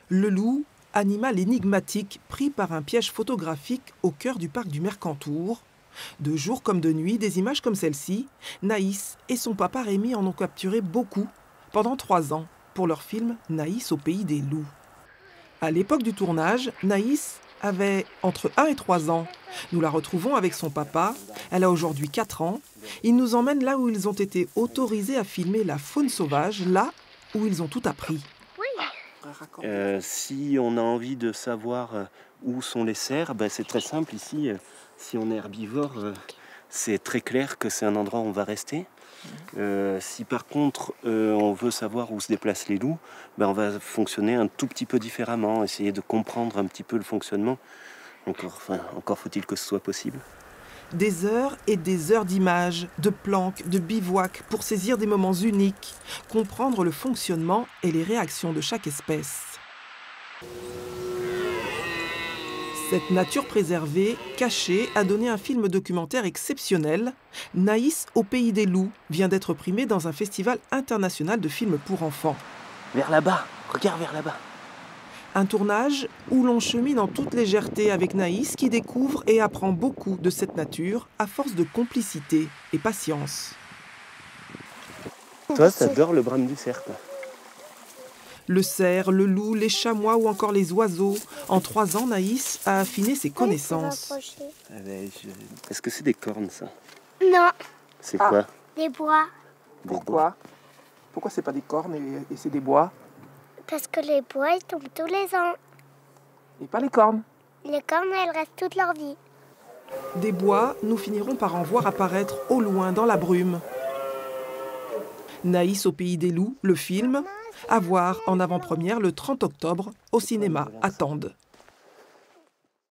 Le loup, animal énigmatique pris par un piège photographique au cœur du parc du Mercantour. De jour comme de nuit, des images comme celle-ci, Naïs et son papa Rémi en ont capturé beaucoup pendant 3 ans pour leur film Naïs au pays des loups. À l'époque du tournage, Naïs avait entre 1 et 3 ans. Nous la retrouvons avec son papa. Elle a aujourd'hui 4 ans. Ils nous emmènent là où ils ont été autorisés à filmer la faune sauvage, là où ils ont tout appris. Si on a envie de savoir où sont les cerfs, c'est très simple ici. Si on est herbivore, c'est très clair que c'est un endroit où on va rester. Si par contre on veut savoir où se déplacent les loups, on va fonctionner un tout petit peu différemment, essayer de comprendre un petit peu le fonctionnement. Encore faut-il que ce soit possible. Des heures et des heures d'images, de planques, de bivouacs pour saisir des moments uniques, comprendre le fonctionnement et les réactions de chaque espèce. Cette nature préservée, cachée, a donné un film documentaire exceptionnel. Naïs au pays des loups vient d'être primé dans un festival international de films pour enfants. Vers là-bas, regarde vers là-bas. Un tournage où l'on chemine en toute légèreté avec Naïs qui découvre et apprend beaucoup de cette nature à force de complicité et patience. Toi, t'adores le brame du cerf, quoi. Le cerf, le loup, les chamois ou encore les oiseaux. En 3 ans, Naïs a affiné ses connaissances. Est-ce que c'est des cornes, ça? Non. C'est quoi? Des bois. Pourquoi? Pourquoi c'est pas des cornes et c'est des bois? Parce que les bois, ils tombent tous les ans. Et pas les cornes? Les cornes, elles restent toute leur vie. Des bois, nous finirons par en voir apparaître au loin dans la brume. Naïs au pays des loups, le film, à voir en avant-première le 30 octobre au cinéma à Tende.